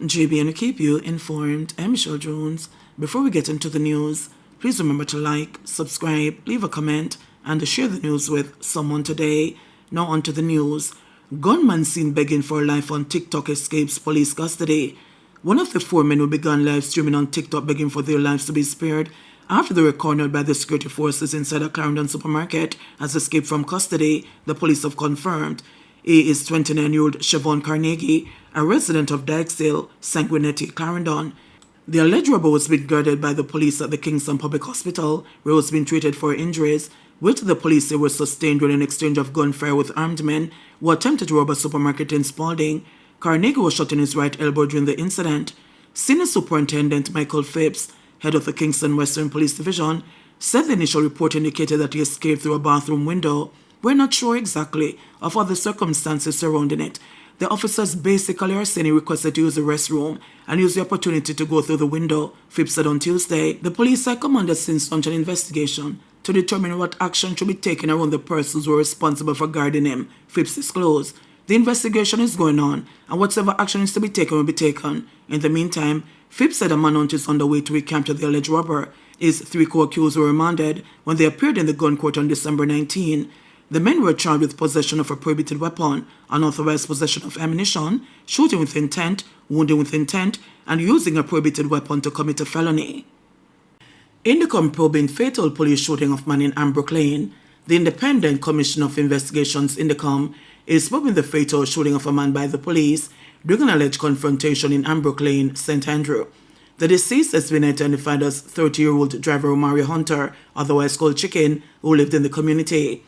JBNN keep you informed. I'm Michelle Jones. Before we get into the news, please remember to like, subscribe, leave a comment, and share the news with someone today. Now on to the news. Gunman seen begging for life on TikTok escapes police custody. One of the four men who began live streaming on TikTok begging for their lives to be spared after they were cornered by the security forces inside a Clarendon supermarket has escaped from custody, the police have confirmed. He is 29-year-old Siobhan Carnegie, a resident of Dykesdale, Sanguinetti, Clarendon. The alleged robber was being guarded by the police at the Kingston Public Hospital, where he was being treated for injuries, which the police say were sustained during an exchange of gunfire with armed men who attempted to rob a supermarket in Spalding. Carnegie was shot in his right elbow during the incident. Senior Superintendent Michael Phipps, head of the Kingston Western Police Division, said the initial report indicated that he escaped through a bathroom window. We're not sure exactly of all the circumstances surrounding it. The officers basically are saying he requested to use the restroom and use the opportunity to go through the window, Phipps said on Tuesday. The police high command has since launched an investigation to determine what action should be taken around the persons who are responsible for guarding him, Phipps disclosed. The investigation is going on, and whatever action is to be taken will be taken. In the meantime, Phipps said a manhunt is underway to recapture the alleged robber. His three co-accused were remanded when they appeared in the gun court on December 19. The men were charged with possession of a prohibited weapon, unauthorized possession of ammunition, shooting with intent, wounding with intent, and using a prohibited weapon to commit a felony. Indicom probing fatal police shooting of man in Brooklane. The Independent Commission of Investigations, Indicom, is probing the fatal shooting of a man by the police during an alleged confrontation in Brooklane, St. Andrew. The deceased has been identified as 30-year-old driver Mario Hunter, otherwise called Chicken, who lived in the community.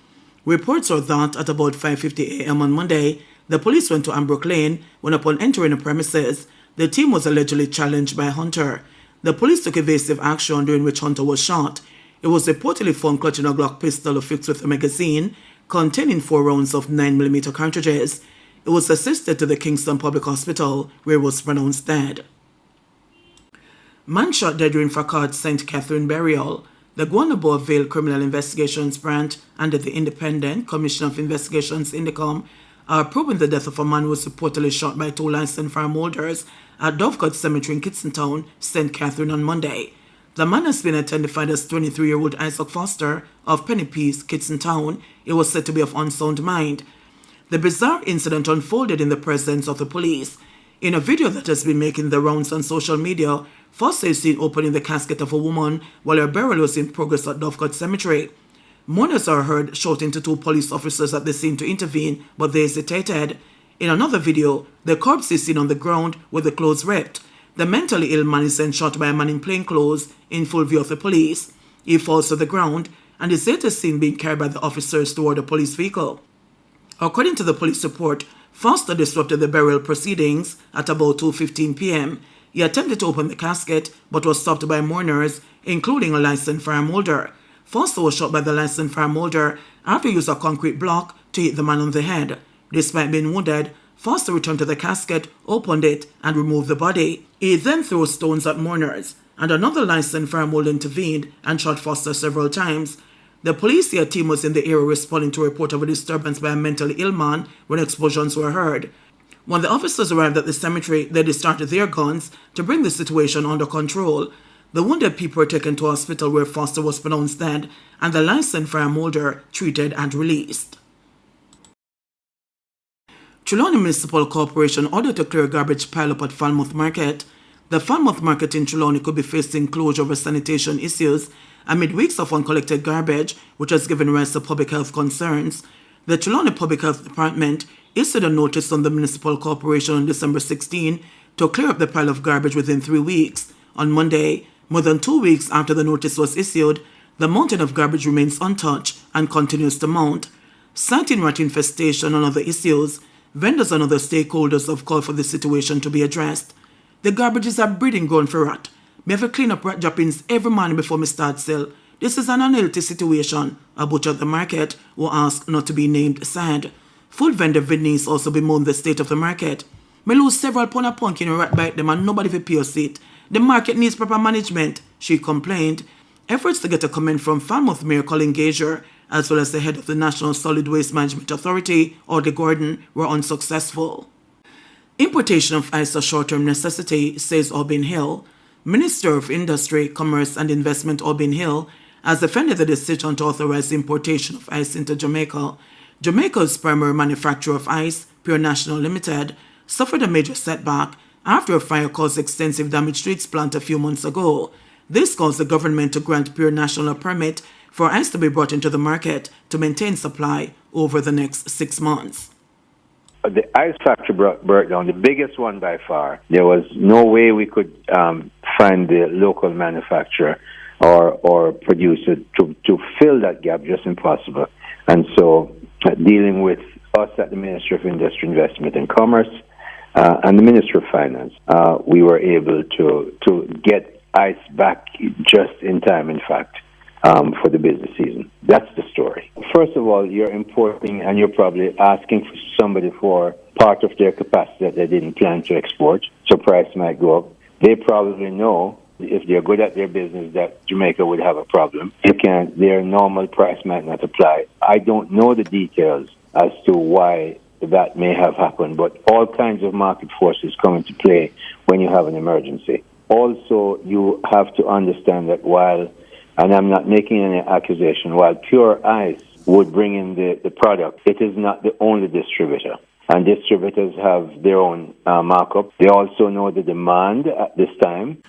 Reports are that at about 5:50 a.m. on Monday, the police went to Brooklane when upon entering the premises, the team was allegedly challenged by Hunter. The police took evasive action during which Hunter was shot. It was reportedly found clutching a Glock pistol affixed with a magazine containing 4 rounds of 9mm cartridges. It was assisted to the Kingston Public Hospital, where it was pronounced dead. Man shot dead during Fakad St. Catherine burial. The Guanabo Vale Criminal Investigations Branch under the Independent Commission of Investigations, Indicom, are probing the death of a man who was reportedly shot by 2 licensed fireholders at Dovecote Cemetery in Kitson, St. Catherine on Monday. The man has been identified as 23-year-old Isaac Foster of Penny Peace, Kitson. He was said to be of unsound mind. The bizarre incident unfolded in the presence of the police. In a video that has been making the rounds on social media, Foster is seen opening the casket of a woman while her burial was in progress at Dovecote Cemetery. Mourners are heard shouting to 2 police officers at the scene to intervene, but they hesitated. In another video, the corpse is seen on the ground with the clothes ripped. The mentally ill man is then shot by a man in plain clothes in full view of the police. He falls to the ground and is later seen being carried by the officers toward a police vehicle. According to the police report, Foster disrupted the burial proceedings at about 2:15 p.m. He attempted to open the casket but was stopped by mourners, including a licensed fireholder. Foster was shot by the licensed fireholder after he used a concrete block to hit the man on the head. Despite being wounded, Foster returned to the casket, opened it, and removed the body. He then threw stones at mourners, and another licensed fireholder intervened and shot Foster several times. The police say a team was in the area responding to a report of a disturbance by a mentally ill man when explosions were heard. When the officers arrived at the cemetery, they discharged their guns to bring the situation under control. The wounded people were taken to a hospital where Foster was pronounced dead and the licensed fireholder treated and released. Trelawney Municipal Corporation ordered to clear a garbage pile-up at Falmouth Market. The Falmouth Market in Trelawney could be facing closure over sanitation issues amid weeks of uncollected garbage, which has given rise to public health concerns. The Trelawney Public Health Department issued a notice on the Municipal Corporation on December 16 to clear up the pile of garbage within 3 weeks. On Monday, more than 2 weeks after the notice was issued, the mountain of garbage remains untouched and continues to mount. Citing rat infestation and other issues, vendors and other stakeholders have called for the situation to be addressed. The garbage is a breeding ground for rat. Me have to clean up rat droppings every morning before me start sell. This is an unhealthy situation, a butcher at the market, who asked not to be named, said. Food vendor Venice also bemoaned the state of the market. Me lose several pound of pumpkin and rat bite them and nobody for pay it. The market needs proper management, she complained. Efforts to get a comment from Falmouth Mayor Colin Gager, as well as the head of the National Solid Waste Management Authority, Audley Gordon, were unsuccessful. Importation of ice a short-term necessity, says Albin Hill. Minister of Industry, Commerce and Investment Albin Hill has defended the decision to authorize the importation of ice into Jamaica. Jamaica's primary manufacturer of ice, Pure National Limited, suffered a major setback after a fire caused extensive damage to its plant a few months ago. This caused the government to grant Pure National a permit for ice to be brought into the market to maintain supply over the next 6 months. The ice factory broke down, the biggest one by far. There was no way we could find the local manufacturer or producer to fill that gap, just impossible. And so dealing with us at the Ministry of Industry, Investment and Commerce and the Ministry of Finance, we were able to get ice back just in time, in fact, for the business season. That's the story. First of all, you're importing and you're probably asking for somebody for part of their capacity that they didn't plan to export, so price might go up. They probably know, if they're good at their business, that Jamaica would have a problem. Their normal price might not apply. I don't know the details as to why that may have happened, but all kinds of market forces come into play when you have an emergency. Also, you have to understand that and I'm not making any accusation, while Pure Ice would bring in the product, it is not the only distributor. And distributors have their own markup. They also know the demand at this time.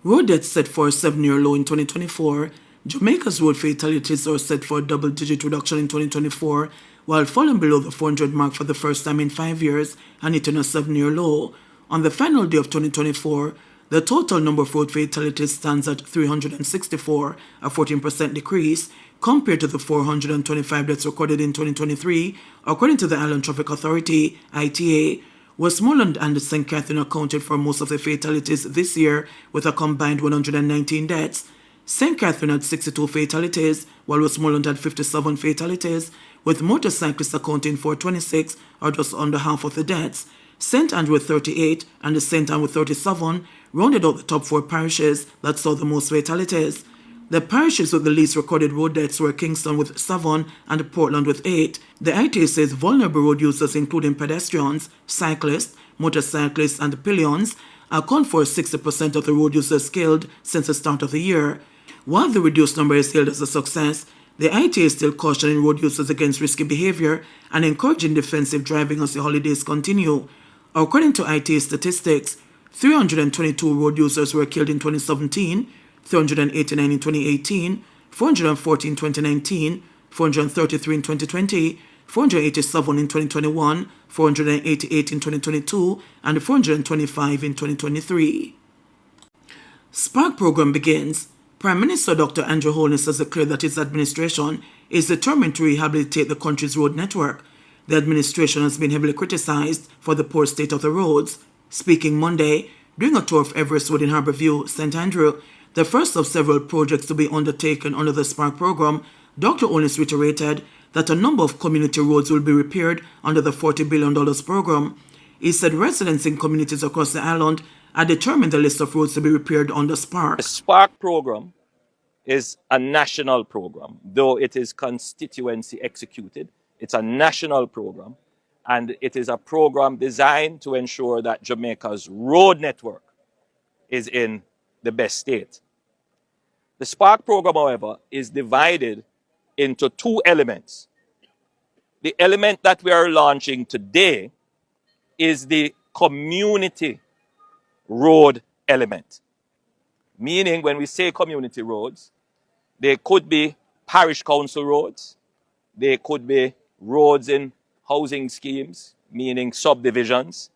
Road deaths set for a 7-year low in 2024. Jamaica's road fatalities are set for a double-digit reduction in 2024, while falling below the 400 mark for the first time in 5 years and hitting a 7-year low. On the final day of 2024, the total number of road fatalities stands at 364, a 14% decrease, compared to the 425 deaths recorded in 2023, according to the Island Traffic Authority, ITA. Westmoreland and St. Catherine accounted for most of the fatalities this year, with a combined 119 deaths. St. Catherine had 62 fatalities, while Westmoreland had 57 fatalities, with motorcyclists accounting for 26, or just under half of the deaths. St. Andrew with 38 and the St. Anne with 37 rounded out the top 4 parishes that saw the most fatalities. The parishes with the least recorded road deaths were Kingston with 7 and Portland with 8. The ITA says vulnerable road users, including pedestrians, cyclists, motorcyclists, and pillions, account for 60% of the road users killed since the start of the year. While the reduced number is hailed as a success, the ITA is still cautioning road users against risky behavior and encouraging defensive driving as the holidays continue. According to ITA statistics, 322 road users were killed in 2017, 389 in 2018, 414 in 2019, 433 in 2020, 487 in 2021, 488 in 2022, and 425 in 2023. Spark program begins. Prime Minister Dr. Andrew Holness has declared that his administration is determined to rehabilitate the country's road network. The administration has been heavily criticized for the poor state of the roads. Speaking Monday, during a tour of Everest Road in Harbourview, St. Andrew, the first of several projects to be undertaken under the Spark program, Dr. Holness reiterated that a number of community roads will be repaired under the $40 billion program. He said residents in communities across the island are determined the list of roads to be repaired under Spark. The Spark program is a national program, though it is constituency executed. It's a national program, and it is a program designed to ensure that Jamaica's road network is in the best state. The Spark program, however, is divided into 2 elements. The element that we are launching today is the community road element. Meaning, when we say community roads, they could be parish council roads, they could be roads in housing schemes, meaning subdivisions,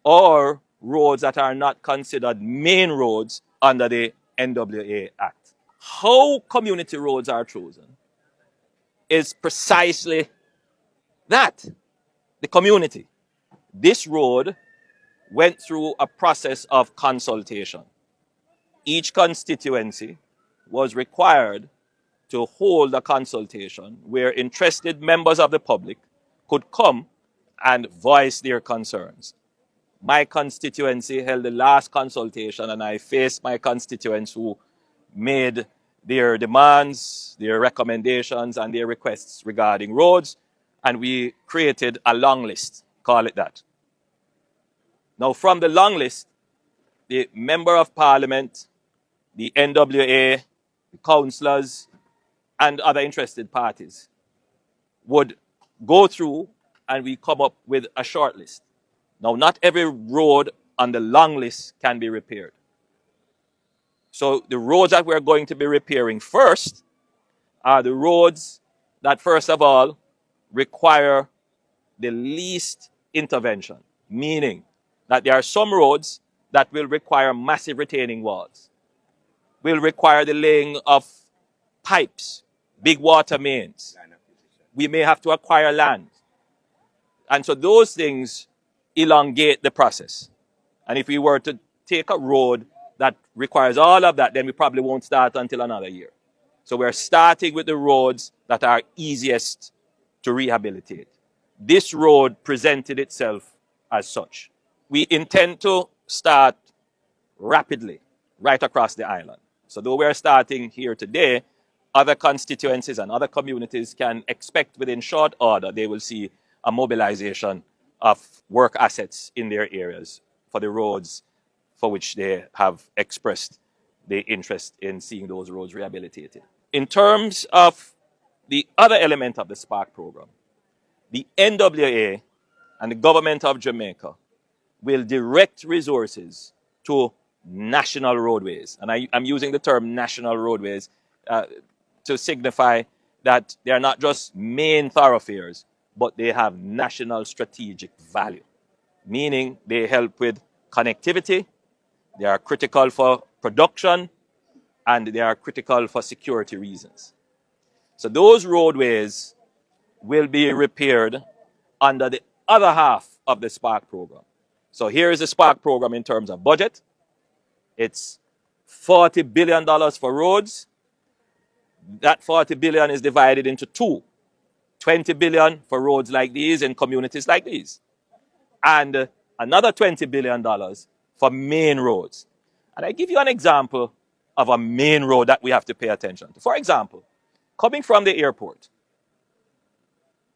or roads that are not considered main roads under the NWA Act. How community roads are chosen is precisely that, the community. This road went through a process of consultation. Each constituency was required to hold a consultation where interested members of the public could come and voice their concerns. My constituency held the last consultation, and I faced my constituents who made their demands, their recommendations, and their requests regarding roads, and we created a long list, call it that. Now, from the long list, the Member of Parliament, the NWA, the councillors, and other interested parties would go through and we come up with a short list. Now, not every road on the long list can be repaired. So the roads that we're going to be repairing first are the roads that, first of all, require the least intervention, meaning that there are some roads that will require massive retaining walls, will require the laying of pipes, big water mains. We may have to acquire land. And so those things elongate the process. And if we were to take a road that requires all of that, then we probably won't start until another year. So we're starting with the roads that are easiest to rehabilitate. This road presented itself as such. We intend to start rapidly right across the island. So though we're starting here today, other constituencies and other communities can expect within short order they will see a mobilization of work assets in their areas for the roads for which they have expressed the interest in seeing those roads rehabilitated. In terms of the other element of the Spark program, the NWA and the government of Jamaica will direct resources to national roadways. And I'm using the term national roadways to signify that they are not just main thoroughfares, but they have national strategic value, meaning they help with connectivity, they are critical for production, and they are critical for security reasons. So those roadways will be repaired under the other half of the Spark program. So here is the Spark program in terms of budget. It's $40 billion for roads. That $40 billion is divided into two. $20 billion for roads like these in communities like these. And another $20 billion for main roads. And I give you an example of a main road that we have to pay attention to. For example, coming from the airport,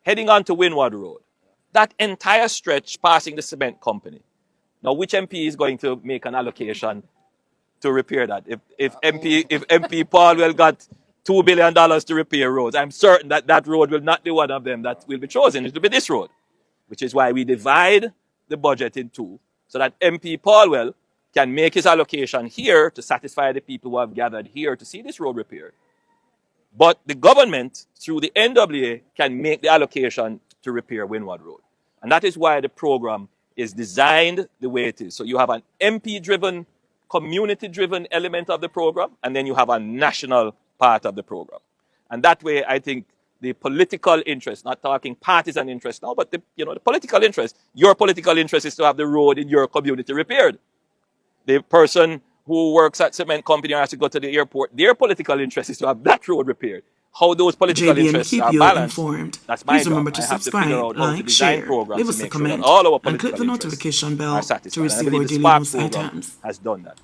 heading on to Windward Road, that entire stretch passing the cement company. Now, which MP is going to make an allocation to repair that? If MP Paulwell got $2 billion to repair roads, I'm certain that that road will not be one of them that will be chosen. It will be this road, which is why we divide the budget in two, so that MP Paulwell can make his allocation here to satisfy the people who have gathered here to see this road repaired. But the government, through the NWA, can make the allocation to repair Windward Road. And that is why the program is designed the way it is. So you have an MP-driven, community-driven element of the program, and then you have a national part of the program. And that way, I think the political interest, not talking partisan interest now, but the political interest, your political interest is to have the road in your community repaired. The person who works at cement company or has to go to the airport, their political interest is to have that road repaired. How those political JBN interests keep are you balanced, informed. that's my Please remember job. to I have to subscribe, figure out how to like, design share, programs leave to us a make sure that comment, all our and click political the interests notification are bell to satisfied. And I receive believe our the daily Spark news program items. has done that.